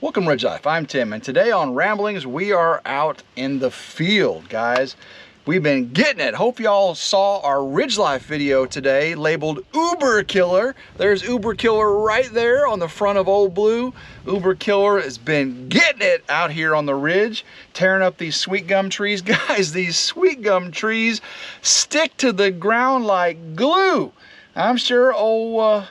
Welcome RidgeLife, I'm Tim, and today on Ramblings we are out in the field, guys. We've been getting it. Hope y'all saw our RidgeLife video today labeled Uber Killer. There's Uber Killer right there on the front of Old Blue. Uber Killer has been getting it out here on the ridge, tearing up these sweet gum trees. Guys, these sweet gum trees stick to the ground like glue. I'm sure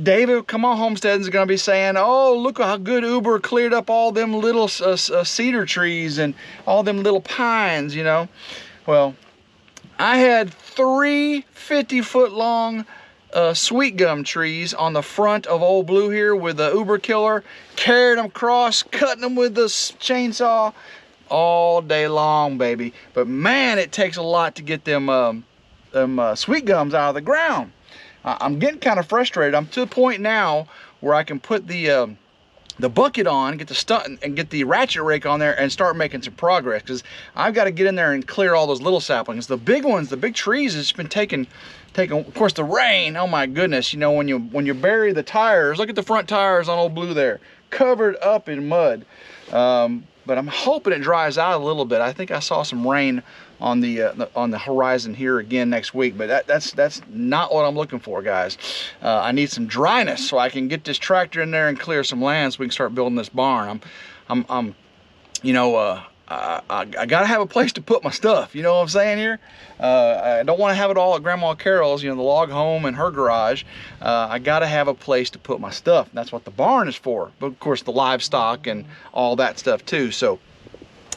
David, come on, Homestead's gonna be saying, oh, look how good Uber cleared up all them little cedar trees and all them little pines, you know. Well, I had 3 50-foot long sweet gum trees on the front of Old Blue here with the Uber Killer, carried them across, cutting them with the chainsaw all day long, baby. But man, it takes a lot to get them sweet gums out of the ground. I'm getting kind of frustrated. I'm to the point now where I can put the bucket on, get the stunt and get the ratchet rake on there and start making some progress, because I've got to get in there and clear all those little saplings. The big ones, the big trees, it's been taking, of course, the rain. Oh my goodness, you know, when you bury the tires, look at the front tires on Old Blue there, covered up in mud. But I'm hoping it dries out a little bit. I think I saw some rain on the horizon here again next week, but that's not what I'm looking for, guys. I need some dryness so I can get this tractor in there and clear some land so we can start building this barn. I gotta have a place to put my stuff, you know what I'm saying here? I don't want to have it all at Grandma Carol's, you know, the log home and her garage. I gotta have a place to put my stuff. That's what the barn is for, but of course the livestock and all that stuff too. So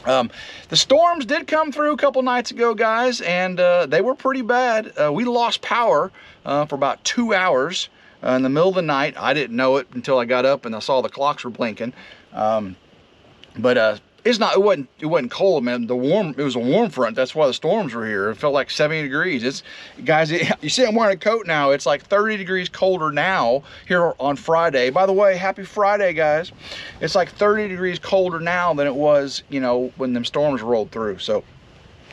the storms did come through a couple nights ago, guys, and they were pretty bad. We lost power for about 2 hours in the middle of the night. I didn't know it until I got up and I saw the clocks were blinking. It wasn't cold, man. It was a warm front. That's why the storms were here. It felt like 70 degrees. Guys, you see I'm wearing a coat now. It's like 30 degrees colder now here on Friday. By the way, happy Friday, guys. It's like 30 degrees colder now than it was, you know, when them storms rolled through. So,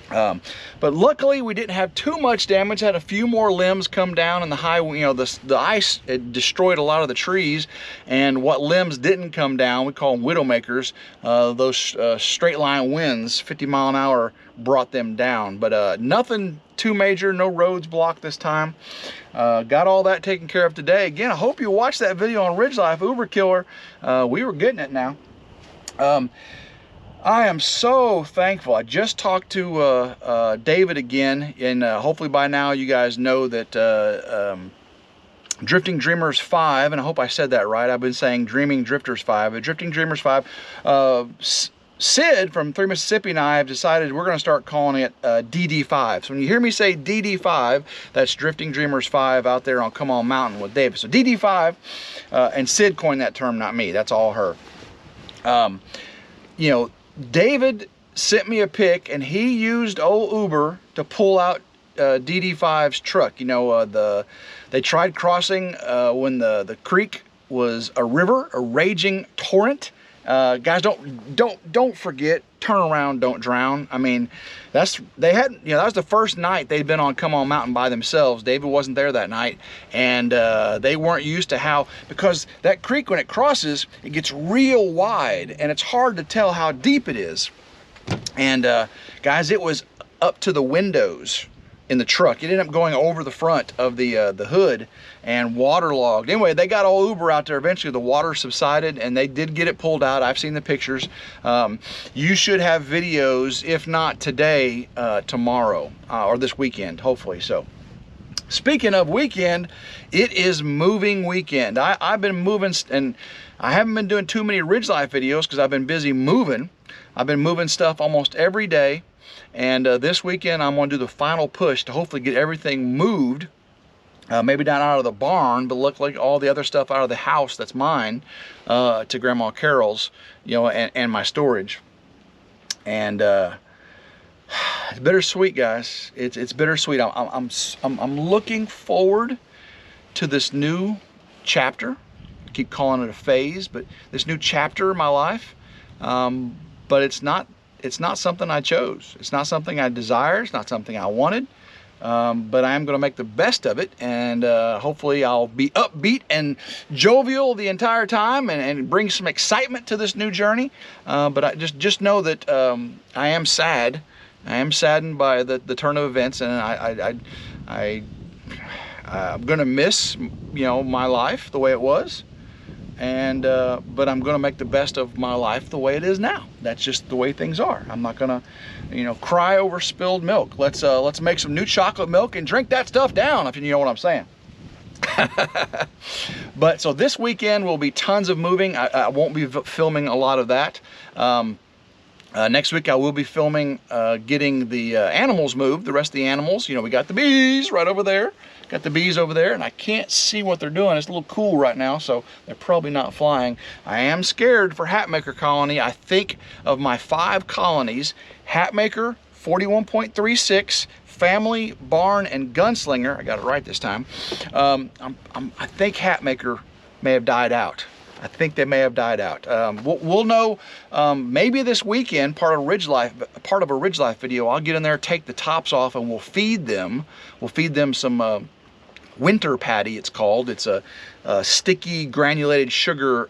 but luckily we didn't have too much damage. Had a few more limbs come down in the high, you know, the ice had destroyed a lot of the trees, and what limbs didn't come down, we call them widowmakers. Those straight line winds, 50 mile an hour, brought them down. But nothing too major, no roads blocked this time. Got all that taken care of today. Again, I hope you watched that video on RidgeLife Uber Killer. We were getting it now. I am so thankful. I just talked to David again, and hopefully by now you guys know that Drifting Dreamers 5, and I hope I said that right. I've been saying Dreaming Drifters 5, but Drifting Dreamers 5, Sid from 3 Mississippi and I have decided we're going to start calling it DD5. So when you hear me say DD5, that's Drifting Dreamers 5 out there on Come On Mountain with David. So DD5, and Sid coined that term, not me. That's all her. You know, David sent me a pic, and he used old Uber to pull out DD5's truck. You know, they tried crossing when the creek was a river, a raging torrent. Guys, don't forget, turn around, don't drown. I mean, that was the first night they'd been on Come On Mountain by themselves. David wasn't there that night, and they weren't used to how, because that creek, when it crosses, it gets real wide, and it's hard to tell how deep it is. And guys, it was up to the windows in the truck. It ended up going over the front of the hood and waterlogged. Anyway, they got all Uber out there. Eventually the water subsided and they did get it pulled out. I've seen the pictures. You should have videos, if not today, tomorrow or this weekend, hopefully. So speaking of weekend, it is moving weekend. I've been moving, and I haven't been doing too many RidgeLife videos because I've been busy moving. I've been moving stuff almost every day. And this weekend, I'm going to do the final push to hopefully get everything moved. Maybe not out of the barn, but look like all the other stuff out of the house that's mine to Grandma Carol's, you know, and my storage. And it's bittersweet, guys. It's bittersweet. I'm looking forward to this new chapter. I keep calling it a phase, but this new chapter in my life. But it's not something I chose. It's not something I desire. It's not something I wanted. but I'm going to make the best of it, and hopefully I'll be upbeat and jovial the entire time, and bring some excitement to this new journey. But I just know that I am sad. I am saddened by the turn of events, and I'm going to miss, my life the way it was. And but I'm going to make the best of my life the way it is now. That's just the way things are. I'm not going to, cry over spilled milk. Let's make some new chocolate milk and drink that stuff down, if you know what I'm saying. But so this weekend will be tons of moving. I won't be filming a lot of that. Next week I will be filming getting the animals moved, the rest of the animals. We got the bees right over there. Got the bees over there, and I can't see what they're doing. It's a little cool right now, so they're probably not flying. I am scared for Hatmaker Colony. I think of my 5 colonies: Hatmaker, 41.36, Family, Barn, and Gunslinger. I got it right this time. I think Hatmaker may have died out. I think they may have died out. We'll know maybe this weekend, part of a RidgeLife video. I'll get in there, take the tops off, and we'll feed them. We'll feed them some winter patty, it's called. It's a sticky granulated sugar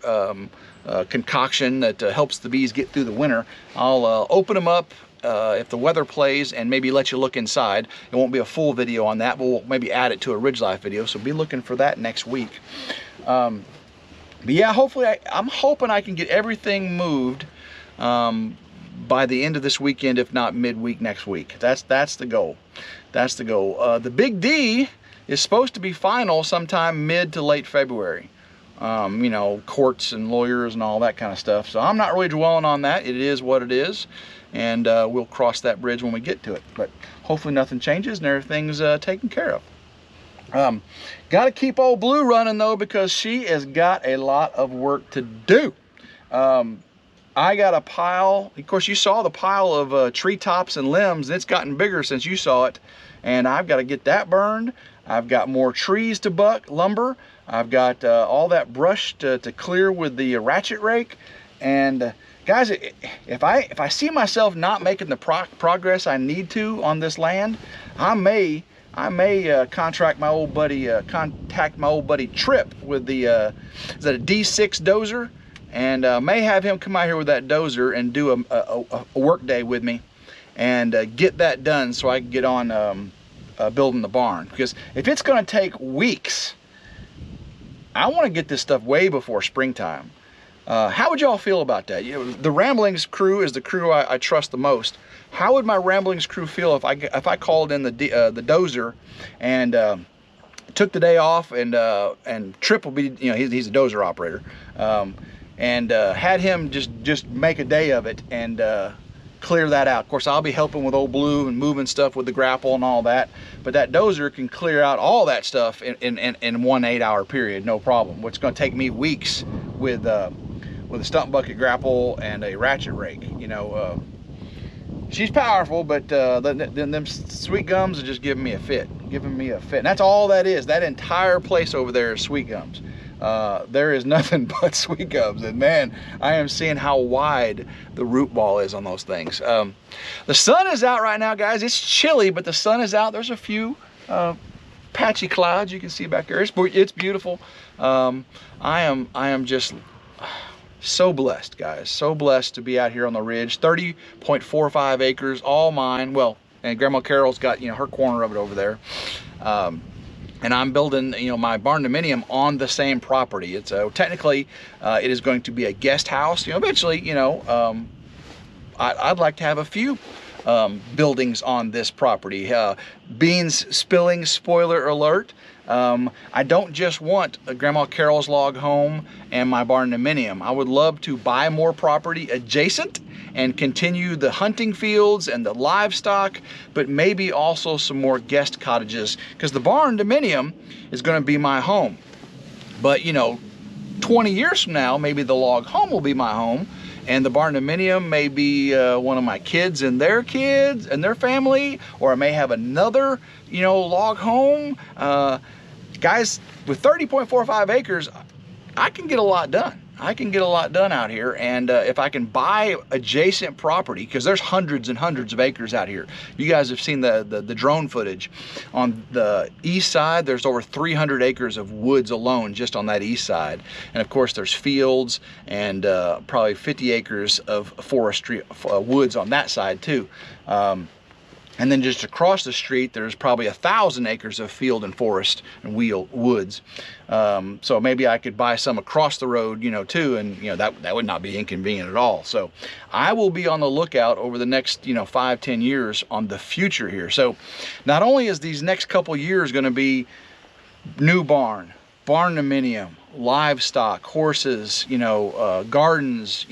concoction that helps the bees get through the winter. I'll open them up if the weather plays, and maybe let you look inside. It won't be a full video on that, but we'll maybe add it to a RidgeLife video, so be looking for that next week. But yeah, hopefully, I'm hoping I can get everything moved by the end of this weekend, if not midweek next week. That's the goal. That's the goal. The Big D is supposed to be final sometime mid to late February. Courts and lawyers and all that kind of stuff. So I'm not really dwelling on that. It is what it is, and we'll cross that bridge when we get to it. But hopefully nothing changes and everything's taken care of. Got to keep old Blue running though, because she has got a lot of work to do. I got a pile, of course you saw the pile of treetops and limbs. It's gotten bigger since you saw it, and I've got to get that burned. I've got more trees to buck, lumber. I've got all that brush to clear with the ratchet rake. And guys, if I see myself not making the progress I need to on this land, I may contact my old buddy Trip with the is that a D6 dozer, and may have him come out here with that dozer and do a work day with me, and get that done so I can get on building the barn. Because if it's going to take weeks, I want to get this stuff way before springtime. How would y'all feel about that? The Ramblings crew is the crew I trust the most. How would my Ramblings crew feel if I called in the dozer and took the day off, and Trip will be, he's a dozer operator, and had him just make a day of it and clear that out. Of course, I'll be helping with old Blue and moving stuff with the grapple and all that, but that dozer can clear out all that stuff in 1 8-hour period, no problem. What's going to take me weeks with a stump bucket grapple and a ratchet rake. She's powerful, but them sweet gums are just giving me a fit. And that's all that is. That entire place over there is sweet gums. There is nothing but sweet gums, and man, I am seeing how wide the root ball is on those things. The sun is out right now, guys. It's chilly, but the sun is out. There's a few patchy clouds you can see back there. It's beautiful. I am just so blessed, guys. So blessed to be out here on the ridge. 30.45 acres, all mine. Well, and Grandma Carol's got her corner of it over there. And I'm building, my barn dominium on the same property. It's technically, it is going to be a guest house. Eventually, I'd like to have a few buildings on this property. Beans spilling, spoiler alert. I don't just want Grandma Carol's log home and my barn dominium. I would love to buy more property adjacent and continue the hunting fields and the livestock, but maybe also some more guest cottages, because the barn dominium is going to be my home. But 20 years from now, maybe the log home will be my home, and the barn dominium may be one of my kids and their family, or I may have another log home. Guys, with 30.45 acres, I can get a lot done. I can get a lot done out here. And if I can buy adjacent property, because there's hundreds and hundreds of acres out here. You guys have seen the drone footage. On the east side, there's over 300 acres of woods alone just on that east side. And of course, there's fields and probably 50 acres of forestry, woods on that side too. And then just across the street, there's probably 1,000 acres of field and forest and woods. So maybe I could buy some across the road, you know, too, and you know that would not be inconvenient at all. So I will be on the lookout over the next 5-10 years on the future here. So not only is these next couple years going to be new barn dominium, livestock, horses, gardens,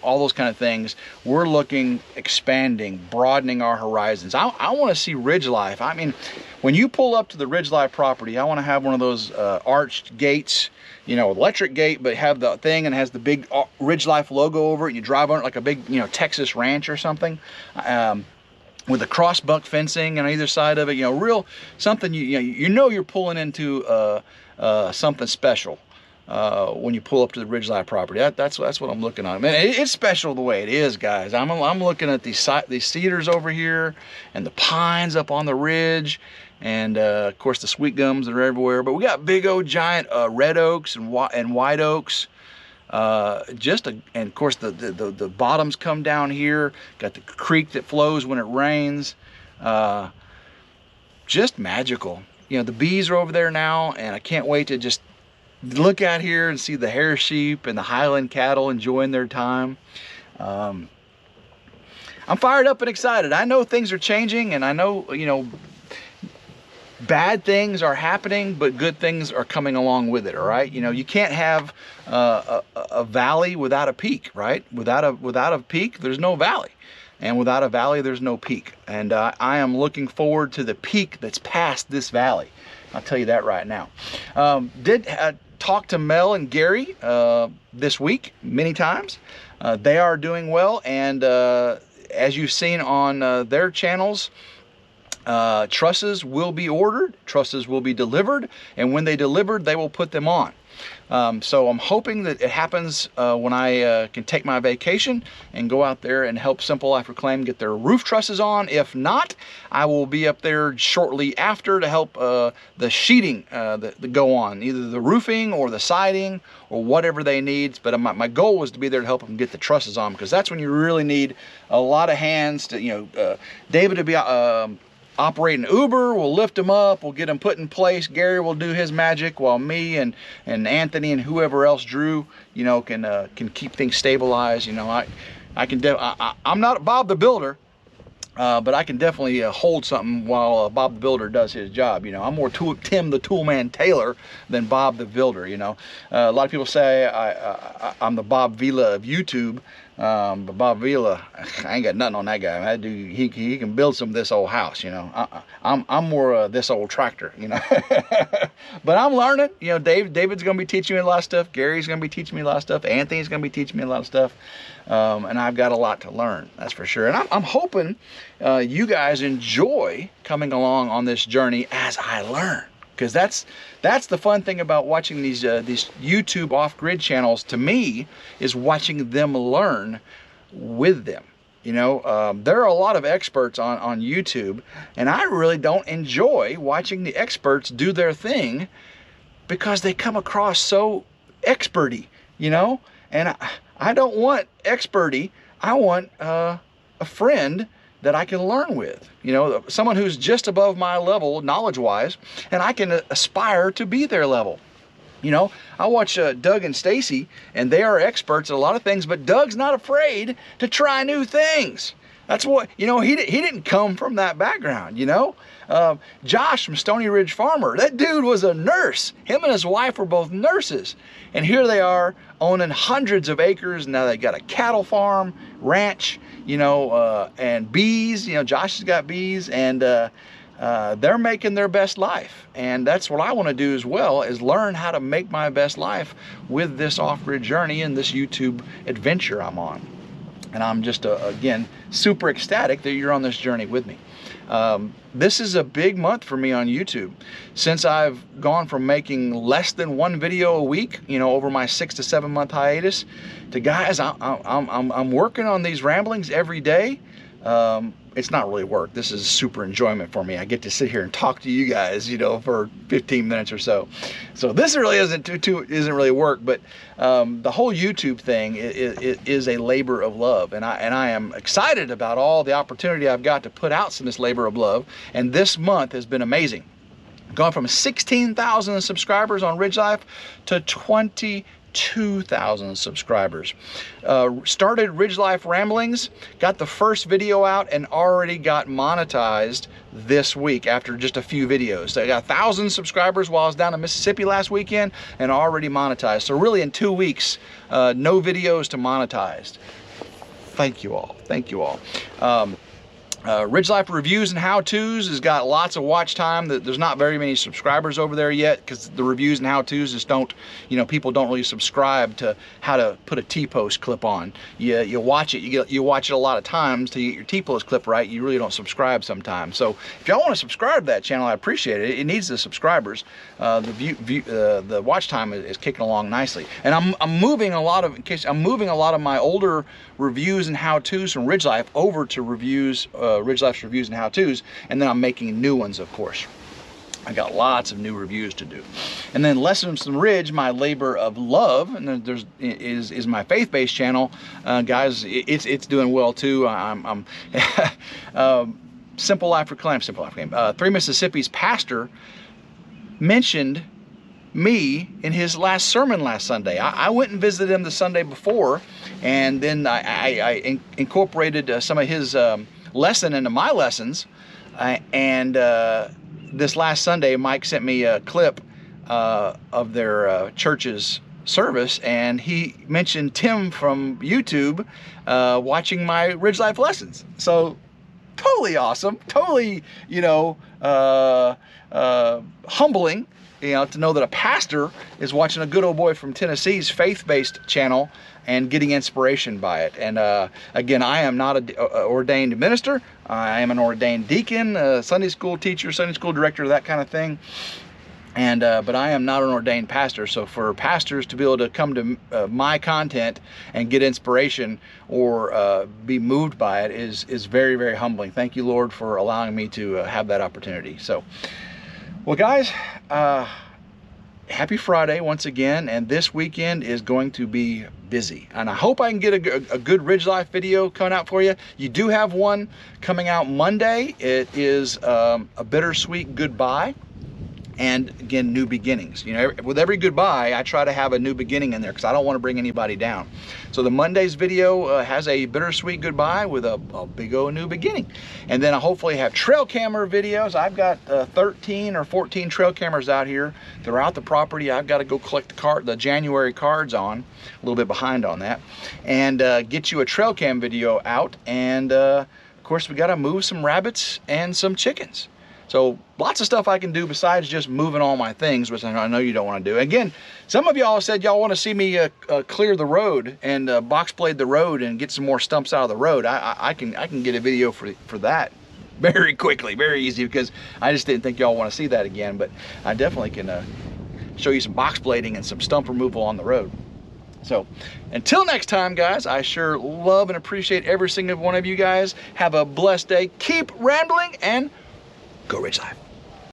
all those kind of things. We're looking, expanding, broadening our horizons. I want to see RidgeLife. I mean, when you pull up to the RidgeLife property, I want to have one of those arched gates, electric gate, but have the thing and has the big RidgeLife logo over it. And you drive on it like a big, Texas ranch or something. With the cross buck fencing on either side of it, real something you're pulling into something special when you pull up to the RidgeLife property. That's what I'm looking at. Man, it's special the way it is, guys. I'm looking at these cedars over here and the pines up on the ridge, and of course the sweet gums that are everywhere. But we got big old giant red oaks and white oaks. And of course the bottoms come down here. Got the creek that flows when it rains. Just magical. The bees are over there now, and I can't wait to just look out here and see the hair sheep and the highland cattle enjoying their time. I'm fired up and excited. I know things are changing, and I know, bad things are happening, but good things are coming along with it. All right, you can't have a valley without a peak, right? Without a peak, there's no valley, and without a valley, there's no peak. And I am looking forward to the peak that's past this valley. I'll tell you that right now. Did talk to Mel and Gary this week many times. They are doing well, and as you've seen on their channels, trusses will be ordered, trusses will be delivered, and when they delivered, they will put them on. So I'm hoping that it happens when I can take my vacation and go out there and help Simple Life Reclaim get their roof trusses on. If not, I will be up there shortly after to help the sheeting that go on, either the roofing or the siding or whatever they need. But my goal was to be there to help them get the trusses on, because that's when you really need a lot of hands to, David to be operating Uber, we'll lift them up, we'll get them put in place. Gary will do his magic, while me and Anthony and whoever else, Drew, can keep things stabilized. I'm not Bob the Builder, but I can definitely hold something while Bob the Builder does his job. I'm more Tim the Toolman Taylor than Bob the Builder. A lot of people say I'm the Bob Vila of YouTube. But Bob Vila, I ain't got nothing on that guy. That dude, he can build some of this old house, I'm more this old tractor, But I'm learning. David's gonna be teaching me a lot of stuff. Gary's gonna be teaching me a lot of stuff. Anthony's gonna be teaching me a lot of stuff. And I've got a lot to learn, that's for sure. And I'm hoping you guys enjoy coming along on this journey as I learn. Because that's the fun thing about watching these YouTube off-grid channels, to me, is watching them learn with them. There are a lot of experts on YouTube, and I really don't enjoy watching the experts do their thing, because they come across so experty, and I don't want experty. I want a friend that I can learn with, someone who's just above my level knowledge-wise, and I can aspire to be their level. I watch Doug and Stacy, and they are experts at a lot of things, but Doug's not afraid to try new things. That's what, he didn't come from that background, Josh from Stony Ridge Farmer, that dude was a nurse. Him and his wife were both nurses. And here they are owning hundreds of acres. Now they got a cattle farm, ranch, and bees. Josh has got bees, and they're making their best life. And that's what I want to do as well, is learn how to make my best life with this off-grid journey and this YouTube adventure I'm on. And I'm just, again, super ecstatic that you're on this journey with me. This is a big month for me on YouTube. Since I've gone from making less than 1 video a week, you know, over my 6 to 7 month hiatus, to guys, I'm working on these ramblings every day. It's not really work. This is super enjoyment for me. I get to sit here and talk to you guys, you know, for 15 minutes or so. So this really isn't really work, but the whole YouTube thing is a labor of love, and I am excited about all the opportunity I've got to put out some of this labor of love. And this month has been amazing. Gone from 16,000 subscribers on RidgeLife to 22,000 subscribers. Started RidgeLife Ramblings, got the first video out, and already got monetized this week after just a few videos. So I got 1,000 subscribers while I was down in Mississippi last weekend, and already monetized. So really in 2 weeks, no videos to monetized. Thank you all. Thank you all. RidgeLife Reviews and How-Tos has got lots of watch time. There's not very many subscribers over there yet, because the reviews and how-tos just don't, you know, people don't really subscribe to how to put a T-post clip on. You watch it, you watch it a lot of times to get your T-post clip right. You really don't subscribe sometimes. So if y'all want to subscribe to that channel, I appreciate it. It needs the subscribers. The watch time is kicking along nicely. And I'm moving a lot of my older reviews and how-tos from RidgeLife over to RidgeLife's Reviews and How-Tos, and then I'm making new ones, of course. I got lots of new reviews to do. And then Lessons from Ridge, my labor of love, and then is my faith-based channel. Guys, it's doing well too. I'm Simple Life Reclaimed, Three Mississippi's pastor mentioned me in his last sermon last Sunday. I went and visited him the Sunday before, and then I incorporated some of his lesson into my lessons, and this last Sunday Mike sent me a clip of their church's service, and he mentioned Tim from YouTube watching my RidgeLife lessons. So totally awesome, totally, you know, humbling, you know, to know that a pastor is watching a good old boy from Tennessee's faith-based channel and getting inspiration by it. And again, I am not an ordained minister. I am an ordained deacon, Sunday school teacher, Sunday school director, that kind of thing. And but I am not an ordained pastor. So for pastors to be able to come to my content and get inspiration or be moved by it is very, very humbling. Thank you, Lord, for allowing me to have that opportunity. So, well, guys, happy Friday once again, and this weekend is going to be busy, and I hope I can get a good RidgeLife video coming out for you. You do have one coming out Monday. It is a bittersweet goodbye, and again, new beginnings. You know, with every goodbye, I try to have a new beginning in there because I don't want to bring anybody down. So the Monday's video has a bittersweet goodbye with a big old new beginning. And then I hopefully have trail camera videos. I've got 13 or 14 trail cameras out here throughout the property. I've got to go collect the January cards on, a little bit behind on that, and get you a trail cam video out. And of course, we got to move some rabbits and some chickens. So lots of stuff I can do besides just moving all my things, which I know you don't want to do. Again, some of y'all said y'all want to see me clear the road and box blade the road and get some more stumps out of the road. I can get a video for that very quickly, very easy, because I just didn't think y'all want to see that again. But I definitely can show you some box blading and some stump removal on the road. So until next time, guys, I sure love and appreciate every single one of you guys. Have a blessed day. Keep rambling and go RidgeLife.